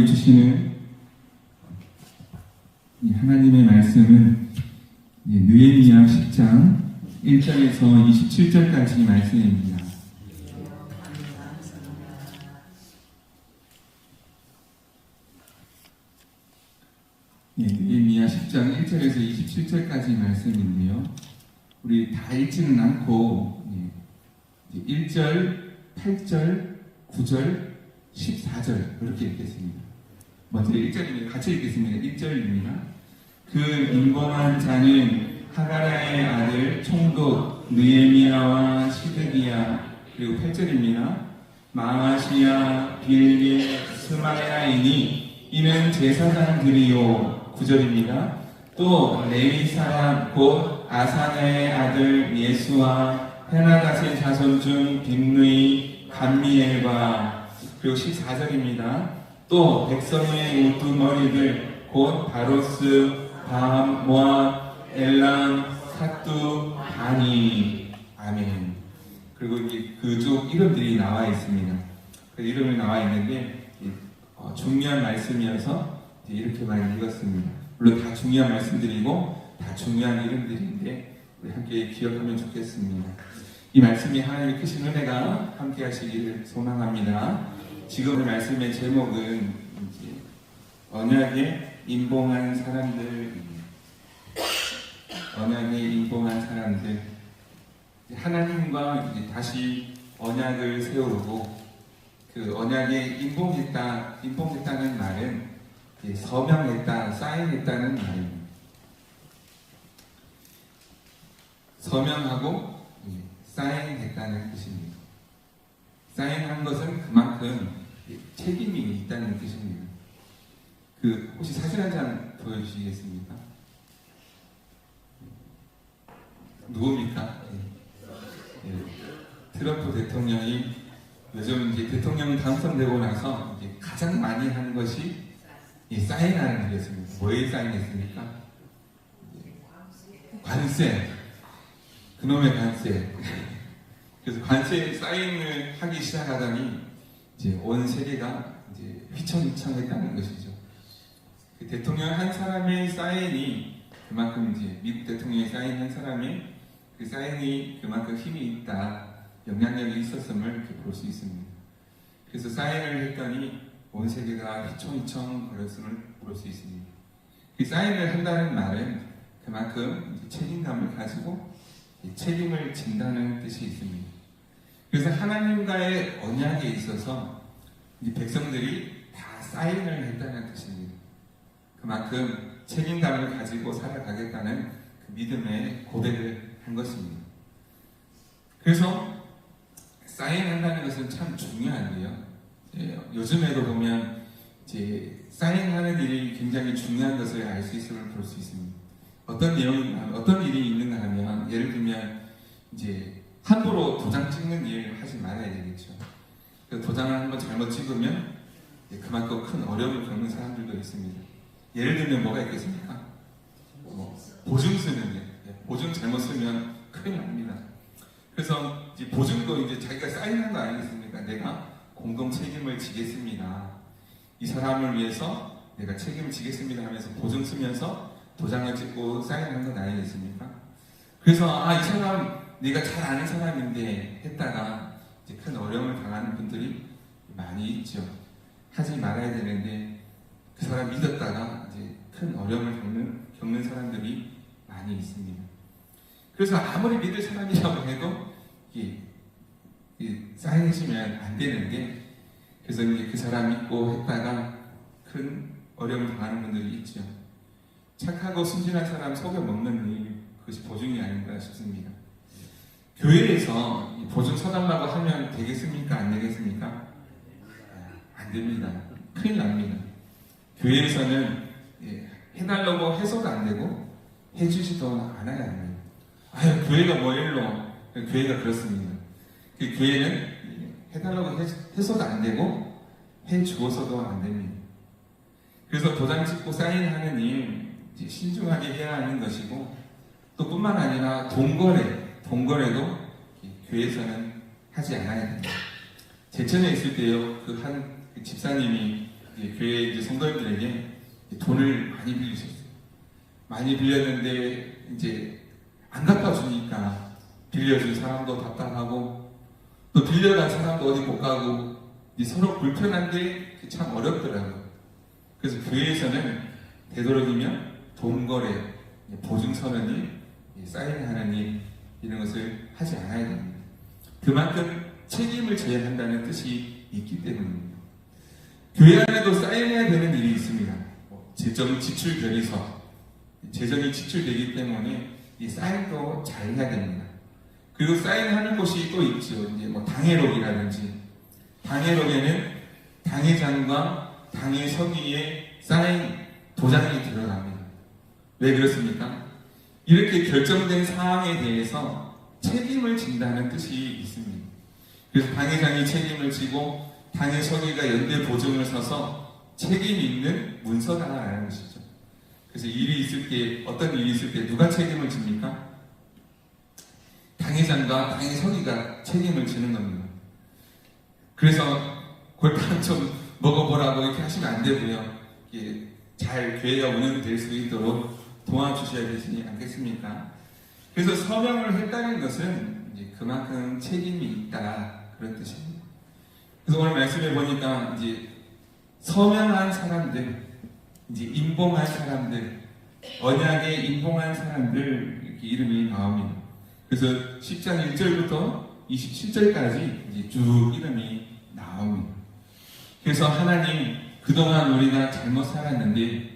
주시는 이 하나님의 말씀은 느헤미야 10장 1절에서 27절까지 말씀입니다. 느헤미야 10장 1절에서 27절까지 말씀인데요. 우리 다 읽지는 않고 1절, 8절, 9절, 14절 이렇게 읽겠습니다. 먼저 1절입니다. 같이 읽겠습니다. 1절입니다. 그 인공한 자는 하가라의 아들 총독 느헤미야와 시드기야, 그리고 8절입니다. 마아시야, 빌리, 스마야이니 이는 제사장들이요. 9절입니다. 또 레위 사람 곧 아사나의 아들 예수와 헤나닷의 자손 중 빅누이, 감미엘과, 그리고 14절입니다. 또 백성의 우두머리들 곧 바로스, 밤, 모압, 엘람, 사뚜, 바니. 아멘. 그리고 그쪽 이름들이 나와 있습니다. 그 이름이 나와 있는데 중요한 말씀이어서 이렇게만 읽었습니다. 물론 다 중요한 말씀들이고 다 중요한 이름들인데 우리 함께 기억하면 좋겠습니다. 이 말씀이 하나님의 크신 은혜가 함께 하시기를 소망합니다. 지금 말씀의 제목은 언약에 임봉한 사람들입니다. 언약에 임봉한 사람들. 하나님과 다시 언약을 세우고 그 언약에 임봉했다는 말은 서명했다, 사인했다는 말입니다. 서명하고 사인했다는 뜻입니다. 사인한 것은 그만큼 책임이 있다는 뜻입니다. 혹시 사진 한 장 보여주시겠습니까? 누굽니까? 트럼프 대통령이 요즘 대통령 당선되고 나서 가장 많이 하는 것이 사인하는 일이었습니다. 뭐에 사인했습니까? 관세. 그놈의 관세. 그래서 관세 사인을 하기 시작하더니 온 세계가 휘청휘청했다는 것이죠. 그 대통령 한 사람의 사인이 그만큼 미국 대통령의 사인한 사람의 그 사인이 그만큼 힘이 있다, 영향력이 있었음을 이렇게 볼 수 있습니다. 그래서 사인을 했더니 온 세계가 휘청휘청 거렸음을 볼 수 있습니다. 그 사인을 한다는 말은 그만큼 책임감을 가지고 책임을 진다는 뜻이 있습니다. 그래서 하나님과의 언약에 있어서 백성들이 다 사인을 했다는 뜻입니다. 그만큼 책임감을 가지고 살아가겠다는 그 믿음의 고백을 한 것입니다. 그래서 사인한다는 것은 참 중요한데요. 요즘에도 보면 사인하는 일이 굉장히 중요한 것을 알 수 있음을 볼 수 있습니다. 어떤 일이 있는가 하면, 예를 들면 함부로 도장 찍는 일을 하지 말아야 되겠죠. 도장을 한번 잘못 찍으면 그만큼 큰 어려움을 겪는 사람들도 있습니다. 예를 들면 뭐가 있겠습니까? 보증 쓰는 일. 보증 잘못 쓰면 큰일 납니다. 그래서 보증도 자기가 사인한 거 아니겠습니까? 내가 공동 책임을 지겠습니다. 이 사람을 위해서 내가 책임을 지겠습니다 하면서 보증 쓰면서 도장을 찍고 사인한 건 아니겠습니까? 그래서 이 사람 내가 잘 아는 사람인데 했다가 큰 어려움을 당하는 분들이 많이 있죠. 하지 말아야 되는데 그 사람 믿었다가 큰 어려움을 겪는 사람들이 많이 있습니다. 그래서 아무리 믿을 사람이라고 해도 사인해주면 안 되는데, 그래서 그 사람 믿고 했다가 큰 어려움을 당하는 분들이 있죠. 착하고 순진한 사람 속여 먹는 일, 그것이 보증이 아닌가 싶습니다. 교회에서 보증 서달라고 하면 되겠습니까? 안 되겠습니까? 안 됩니다. 큰일 납니다. 교회에서는 해달라고 해서도 안 되고 해주지도 않아야 합니다. 교회가 뭐일로? 교회가 그렇습니다. 그 교회는 해달라고 해서도 안 되고 해주어서도 안 됩니다. 그래서 도장 찍고 사인하는 일 신중하게 해야 하는 것이고, 또 뿐만 아니라 동거래도 교회에서는 하지 않아야 됩니다. 제천에 있을 때요, 한 집사님이 교회 이제 성도님들에게 돈을 많이 빌리셨어요. 많이 빌렸는데 이제 안 갚아주니까 빌려준 사람도 답답하고 또 빌려간 사람도 어디 못 가고 서로 불편한데 참 어렵더라고요. 그래서 교회에서는 되도록이면 돈거래, 보증서는 일, 사인하는 일 이런 것을 하지 않아야 됩니다. 그만큼 책임을 져야 한다는 뜻이 있기 때문입니다. 교회 안에도 사인해야 되는 일이 있습니다. 재정 지출 결의서, 재정이 지출되기 때문에 이 사인도 잘 해야 됩니다. 그리고 사인하는 곳이 또 있죠. 이제 당회록이라든지, 당회록에는 당회장과 당회 서기에 사인 도장이 들어갑니다. 왜 그렇습니까? 이렇게 결정된 사항에 대해서 책임을 진다는 뜻이 있습니다. 그래서 당회장이 책임을 지고 당회 서기가 연대 보증을 서서 책임 있는 문서다라는 것이죠. 그래서 일이 있을 때, 어떤 일이 있을 때 누가 책임을 집니까? 당회장과 당회 서기가 책임을 지는 겁니다. 그래서 골탕 좀 먹어보라고 이렇게 하시면 안 되고요. 잘 교회가 운영될 수 있도록 도와주셔야 되지 않겠습니까? 그래서 서명을 했다는 것은 이제 그만큼 책임이 있다, 그런 뜻입니다. 그래서 오늘 말씀해 보니까 이제 서명한 사람들, 이제 임봉한 사람들, 언약에 임봉한 사람들 이렇게 이름이 나옵니다. 그래서 10장 1절부터 27절까지 이제 쭉 이름이 나옵니다. 그래서 하나님, 그동안 우리가 잘못 살았는데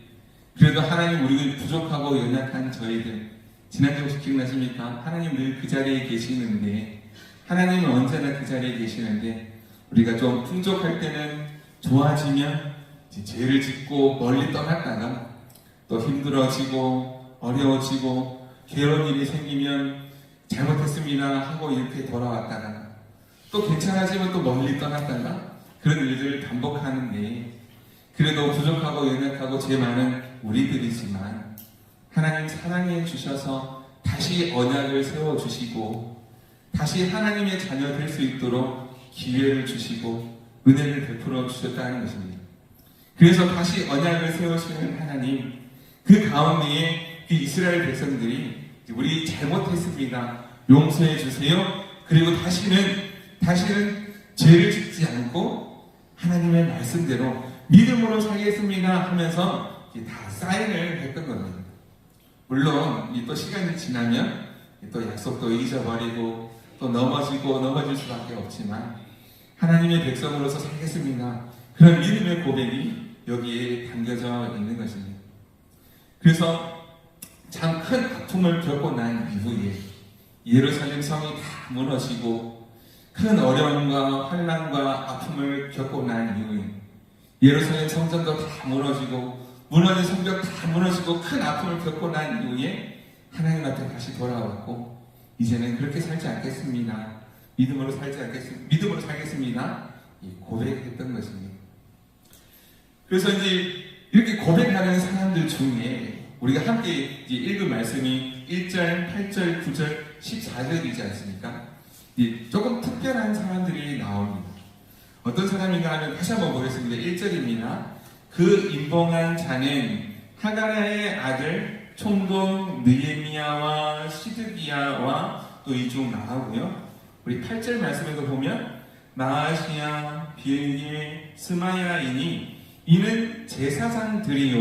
그래도 하나님, 우리가 부족하고 연약한 저희들, 지난주 혹시 기억나십니까? 하나님 늘 그 자리에 계시는데, 하나님은 언제나 그 자리에 계시는데 우리가 좀 풍족할 때는 좋아지면 죄를 짓고 멀리 떠났다가 또 힘들어지고 어려워지고 괴로운 일이 생기면 잘못했습니다 하고 이렇게 돌아왔다가 또 괜찮아지면 또 멀리 떠났다가 그런 일들을 반복하는데, 그래도 부족하고 연약하고 죄 많은 우리들이지만 하나님 사랑해 주셔서 다시 언약을 세워주시고 다시 하나님의 자녀 될 수 있도록 기회를 주시고 은혜를 베풀어 주셨다는 것입니다. 그래서 다시 언약을 세우시는 하나님, 그 가운데에 그 이스라엘 백성들이 우리 잘못했습니다, 용서해 주세요, 그리고 다시는 죄를 짓지 않고 하나님의 말씀대로 믿음으로 살겠습니다 하면서 다 사인을 했던 겁니다. 물론 또 시간이 지나면 또 약속도 잊어버리고 또 넘어질 수밖에 없지만 하나님의 백성으로서 살겠습니다, 그런 믿음의 고백이 여기에 담겨져 있는 것입니다. 그래서 참 큰 아픔을 겪고 난 이후에 예루살렘 성이 다 무너지고 큰 어려움과 환난과 아픔을 겪고 난 이후에 예루살렘 성전도 다 무너지고 무너진 성벽 다 무너지고 큰 아픔을 겪고 난 이후에 하나님 앞에 다시 돌아왔고, 이제는 그렇게 살지 않겠습니다, 믿음으로 살겠습니다 고백했던 것입니다. 그래서 이제 이렇게 고백하는 사람들 중에 우리가 함께 이제 읽은 말씀이 1절, 8절, 9절, 14절이지 않습니까? 조금 특별한 사람들이 나옵니다. 어떤 사람인가 하면 다시 한번 보겠습니다. 1절입니다. 그 임봉한 자는 하가랴의 아들 총독 느헤미야와 시드기야와 또 이 중 나오고요. 우리 8절 말씀에서 보면 마아시야, 빌게, 스마야이니 이는 제사장들이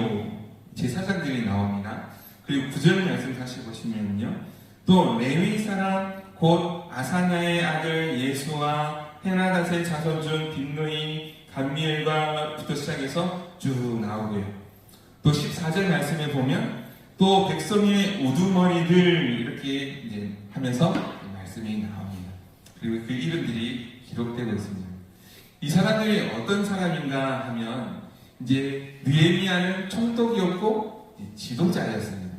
나옵니다. 그리고 9절 말씀 다시 보시면요, 또 레위 사람 곧 아사냐의 아들 예수와 헤나닷의 자손 중 빈누이, 감미엘과부터 시작해서 쭉 나오고요. 또 14절 말씀에 보면 또 백성의 우두머리들 이렇게 이제 하면서 말씀이 나옵니다. 그리고 그 이름들이 기록되고 있습니다. 이 사람들이 어떤 사람인가 하면 이제 느헤미야는 총독이었고 지도자였습니다.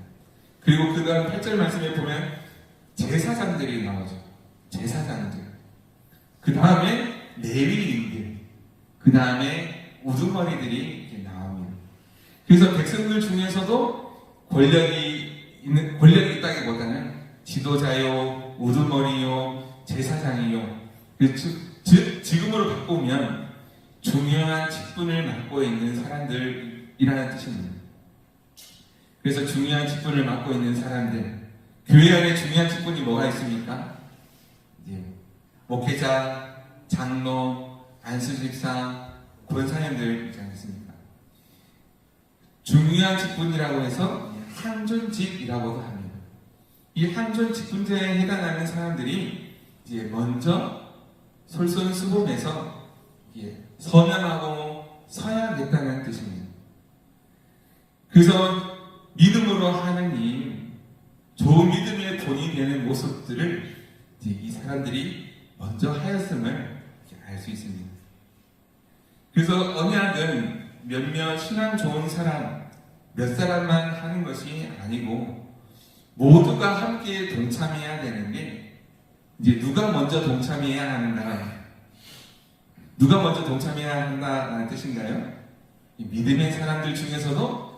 그리고 그 다음 8절 말씀에 보면 제사장들이 나오죠. 제사장들. 그 다음에 레위인들. 그 다음에 우두머리들이 이렇게 나옵니다. 그래서 백성들 중에서도 권력이 있다기보다는 지도자요, 우두머리요, 제사장이요. 즉 지금으로 바꾸면 중요한 직분을 맡고 있는 사람들이라는 뜻입니다. 그래서 중요한 직분을 맡고 있는 사람들, 교회 안에 중요한 직분이 뭐가 있습니까? 목회자, 장로, 안수집사, 권사님들이지 않습니까? 중요한 직분이라고 해서 항존직이라고도 합니다. 이 항존 직분자에 해당하는 사람들이 이제 먼저 솔선수범해서 서명하고 서야겠다는 뜻입니다. 그래서 믿음으로 하느님, 좋은 믿음의 본이 되는 모습들을 이 사람들이 먼저 하였음을 알 수 있습니다. 그래서 언약은 몇몇 신앙 좋은 사람, 몇 사람만 하는 것이 아니고 모두가 함께 동참해야 되는데, 이제 누가 먼저 동참해야 하는가? 누가 먼저 동참해야 한다는 뜻인가요? 믿음의 사람들 중에서도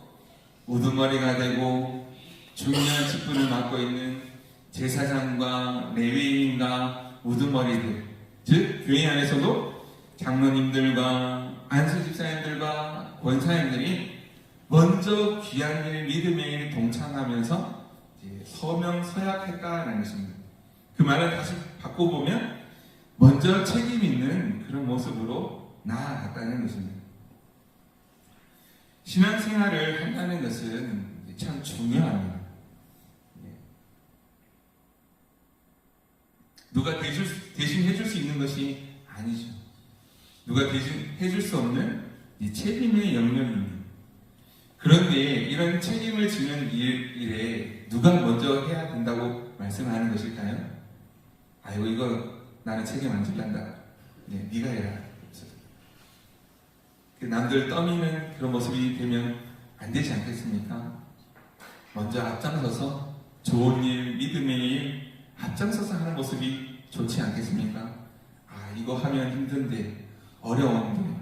우두머리가 되고 중요한 직분을 맡고 있는 제사장과 레위인과 우두머리들, 즉 교회 안에서도 장로님들과 안수집사님들과 권사님들이 먼저 귀한 일, 믿음의 일 동참하면서 서명 서약했다는 것입니다. 그 말을 다시 바꿔보면 먼저 책임 있는 그런 모습으로 나아갔다는 것입니다. 신앙생활을 한다는 것은 참 중요합니다. 누가 대신 해줄 수 있는 것이 아니죠. 누가 대신 해줄 수 없는 책임의 영역입니다. 그런데 이런 책임을 지는 일에 누가 먼저 해야 된다고 말씀하는 것일까요? 아이고, 이거 나는 책임 안 질란다. 네가 해라. 남들 떠미는 그런 모습이 되면 안 되지 않겠습니까? 먼저 앞장서서 좋은 일, 믿음의 일 앞장서서 하는 모습이 좋지 않겠습니까? 이거 하면 힘든데, 어려운데,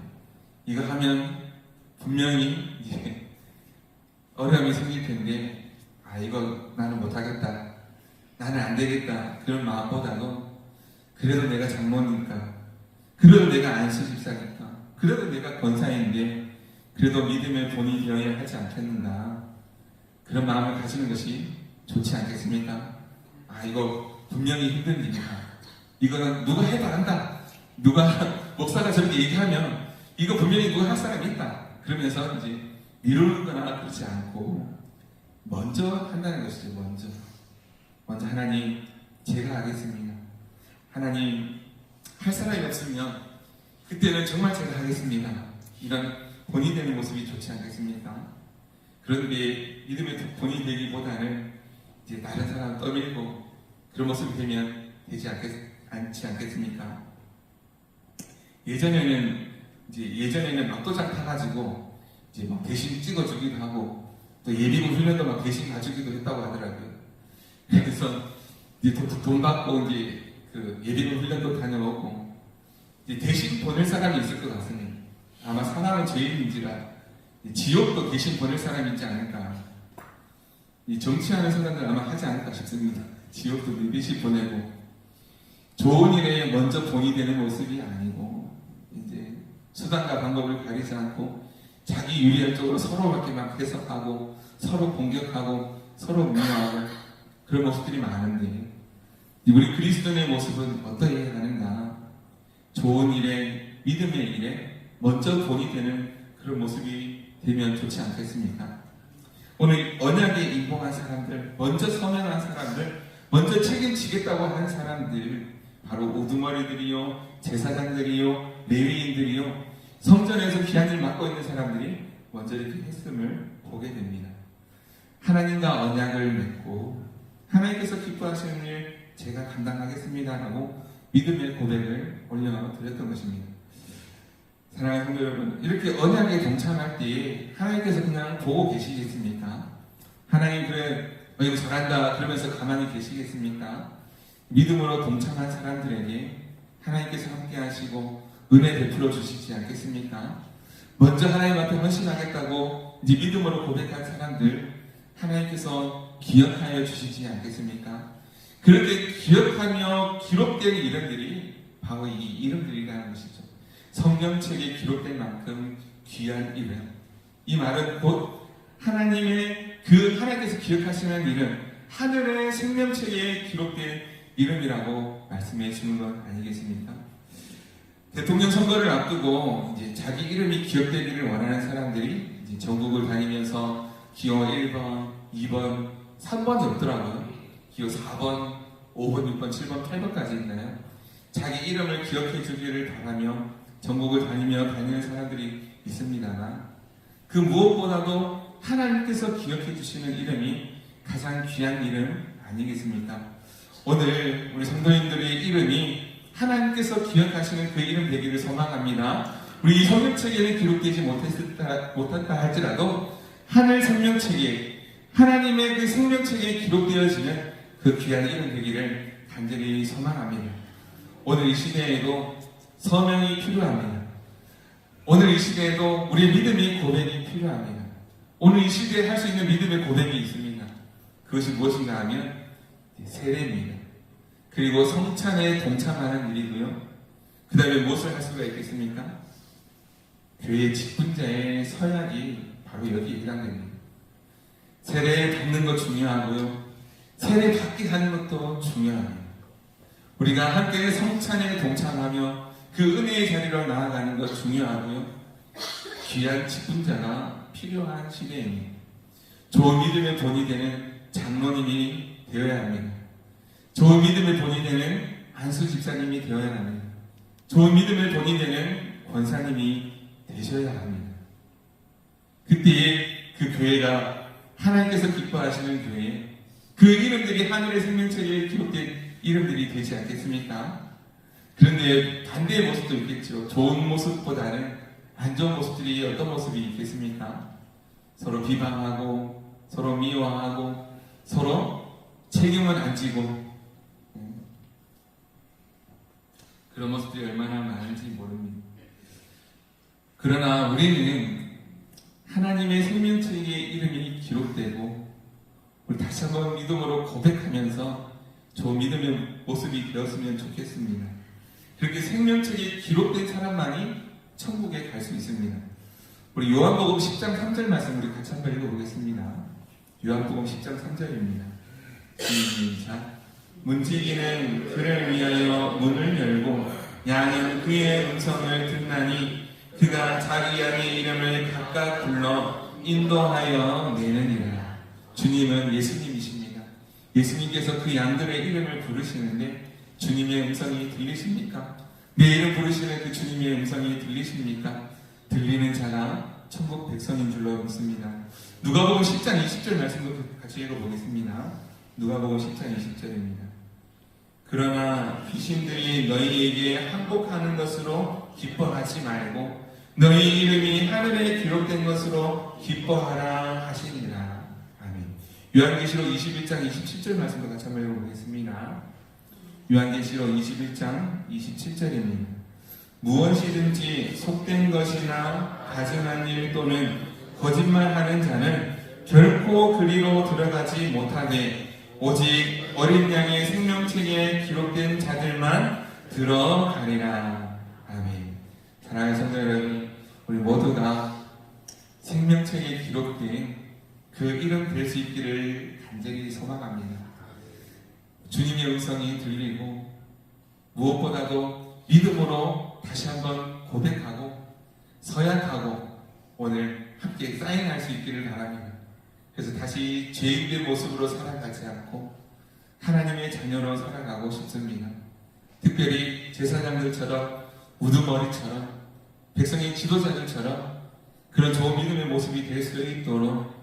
이거 하면 분명히 어려움이 생길 텐데, 이거 나는 못하겠다, 나는 안 되겠다, 그런 마음보다도 그래도 내가 장모니까, 그래도 내가 안수집사니까, 그래도 내가 권사인데 그래도 믿음의 본이 되어야 하지 않겠는가, 그런 마음을 가지는 것이 좋지 않겠습니까? 이거 분명히 힘든 일이다, 이거는 누가 해도 안다, 누가 목사가 저렇게 얘기하면 이거 분명히 누가 할 사람이 있다, 그러면서 이제 미루는 거나 그렇지 않고 먼저 한다는 것이죠. 먼저 하나님, 제가 하겠습니다. 하나님, 할 사람이 없으면 그때는 정말 제가 하겠습니다. 이런 본이 되는 모습이 좋지 않겠습니까? 그런데 믿음의 본이 되기보다는 이제 다른 사람 떠밀고 그런 모습이 되면 되지 않지 않겠습니까? 예전에는 막도장 타가지고 이제 막 대신 찍어주기도 하고 또 예비군 훈련도 막 대신 가주기도 했다고 하더라고요. 그래서 이제 돈 받고 이제 그 예비군 훈련도 다녀오고 대신 보낼 사람이 있을 것 같습니다. 아마 사람은 죄인인지라 지옥도 대신 보낼 사람이 있지 않을까. 이 정치하는 사람들 아마 하지 않을까 싶습니다. 지옥도 대신 보내고 좋은 일에 먼저 본이 되는 모습이 아니고 이제 수단과 방법을 가리지 않고 자기 유리할 쪽으로 서로밖에 막 해석하고 서로 공격하고 서로 미워하고 그런 모습들이 많은데, 우리 그리스도인의 모습은 어떠해야 하는가? 좋은 일에, 믿음의 일에 먼저 본이 되는 그런 모습이 되면 좋지 않겠습니까? 오늘 언약에 인봉한 사람들, 먼저 서명한 사람들, 먼저 책임지겠다고 하는 사람들, 바로 우두머리들이요, 제사장들이요, 레위인들이요, 성전에서 귀한 일 맡고 있는 사람들이 먼저 이렇게 했음을 보게 됩니다. 하나님과 언약을 맺고 하나님께서 기뻐하시는 일 제가 감당하겠습니다 라고 믿음의 고백을 올려드렸던 것입니다. 사랑하는 성도 여러분, 이렇게 언약에 동참할 때에 하나님께서 그냥 보고 계시겠습니까? 하나님, 그래 이거 잘한다 그러면서 가만히 계시겠습니까? 믿음으로 동참한 사람들에게 하나님께서 함께 하시고 은혜 베풀어 주시지 않겠습니까? 먼저 하나님 앞에 헌신하겠다고 이제 믿음으로 고백한 사람들 하나님께서 기억하여 주시지 않겠습니까? 그렇게 기억하며 기록된 이름들이 바로 이 이름들이라는 것이죠. 성경책에 기록된 만큼 귀한 이름. 이 말은 곧 하나님의 하나님께서 기억하시는 이름, 하늘의 생명책에 기록된 이름이라고 말씀해 주는 것 아니겠습니까? 대통령 선거를 앞두고 이제 자기 이름이 기억되기를 원하는 사람들이 이제 전국을 다니면서 기호 1번, 2번, 3번이 없더라고요. 기호 4번, 5번, 6번, 7번, 8번까지 있나요? 자기 이름을 기억해 주기를 바라며 전국을 다니는 사람들이 있습니다만 그 무엇보다도 하나님께서 기억해 주시는 이름이 가장 귀한 이름 아니겠습니까? 오늘 우리 성도님들의 이름이 하나님께서 기억하시는 그 이름 되기를 소망합니다. 우리 이 성경책에는 기록되지 못했다 할지라도 하늘 생명책에, 하나님의 그 생명책에 기록되어지는 그 귀한 이름 되기를 간절히 소망합니다. 오늘 이 시대에도 서명이 필요합니다. 오늘 이 시대에도 우리의 믿음의 고백이 필요합니다. 오늘 이 시대에 할 수 있는 믿음의 고백이 있습니다. 그것이 무엇인가 하면 세례입니다. 그리고 성찬에 동참하는 일이고요. 그 다음에 무엇을 할 수가 있겠습니까? 교회 직분자의 서약이 바로 여기에 해당됩니다. 세례 받는 것 중요하고요. 세례 받게 하는 것도 중요합니다. 우리가 함께 성찬에 동참하며 그 은혜의 자리로 나아가는 것 중요하고요. 귀한 직분자가 필요한 시대입니다. 좋은 믿음의 본이 되는 장로님이 되어야 합니다. 좋은 믿음의 본이 되는 안수 집사님이 되어야 합니다. 좋은 믿음의 본이 되는 권사님이 되셔야 합니다. 그때에 그 교회가 하나님께서 기뻐하시는 교회, 그 이름들이 하늘의 생명책에 기록된 이름들이 되지 않겠습니까? 그런데 반대의 모습도 있겠죠. 좋은 모습보다는 안 좋은 모습들이 어떤 모습이 있겠습니까? 서로 비방하고 서로 미워하고 서로 책임은 안 지고 그런 모습들이 얼마나 많은지 모릅니다. 그러나 우리는 하나님의 생명책에 이름이 기록되고 우리 다시 한번 믿음으로 고백하면서 좋은 믿음의 모습이 되었으면 좋겠습니다. 그렇게 생명책에 기록된 사람만이 천국에 갈 수 있습니다. 우리 요한복음 10장 3절 말씀 우리 같이 한번 읽어보겠습니다. 요한복음 10장 3절입니다. 시작. 문지기는 그를 위하여 문을 열고 양은 그의 음성을 듣나니 그가 자기 양의 이름을 각각 불러 인도하여 내느니라. 주님은 예수님이십니다. 예수님께서 그 양들의 이름을 부르시는데 주님의 음성이 들리십니까? 내 이름 부르시는 그 주님의 음성이 들리십니까? 들리는 자가 천국 백성인 줄로 믿습니다. 누가복음 10장 20절 말씀도 같이 읽어보겠습니다. 누가복음 10장 20절입니다. 그러나 귀신들이 너희에게 항복하는 것으로 기뻐하지 말고 너희 이름이 하늘에 기록된 것으로 기뻐하라 하시니라. 아멘. 요한계시록 21장 27절 말씀도 같이 한번 읽어보겠습니다. 요한계시록 21장 27절입니다. 무엇이든지 속된 것이나 가증한 일 또는 거짓말하는 자는 결코 그리로 들어가지 못하되 오직 어린 양의 생명책에 기록된 자들만 들어가리라. 아멘. 사랑하는 성도 여러분, 우리 모두가 생명책에 기록된 그 이름 될 수 있기를 간절히 소망합니다. 주님의 음성이 들리고 무엇보다도 믿음으로 다시 한번 고백하고 서약하고 오늘 함께 사인할 수 있기를 바랍니다. 그래서 다시 죄인의 모습으로 살아가지 않고 하나님의 자녀로 살아가고 싶습니다. 특별히 제사장들처럼 우두머리처럼 백성의 지도자들처럼 그런 좋은 믿음의 모습이 될 수 있도록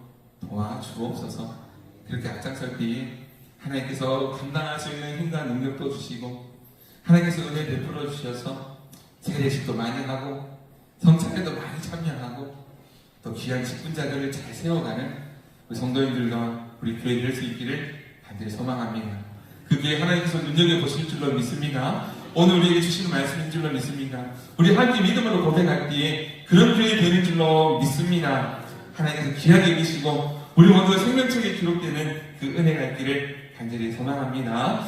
도와주옵소서. 그렇게 앞장설 때에 하나님께서 감당할 수 있는 힘과 능력도 주시고 하나님께서 은혜 베풀어 주셔서 세례식도 많이 하고 성찬에도 많이 참여하고 또 귀한 직분자들을 잘 세워가는 우리 성도님들과 우리 교회 될 수 있기를 간절히 소망합니다. 그 교회 하나님께서 눈여겨보실 줄로 믿습니다. 오늘 우리에게 주시는 말씀인 줄로 믿습니다. 우리 함께 믿음으로 고백할 때에 그런 교회 되는 줄로 믿습니다. 하나님께서 귀하게 여기시고 우리 모두가 생명책에 기록되는 그 은혜가 있기를 간절히 소망합니다.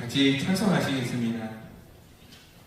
같이 찬송하시겠습니다.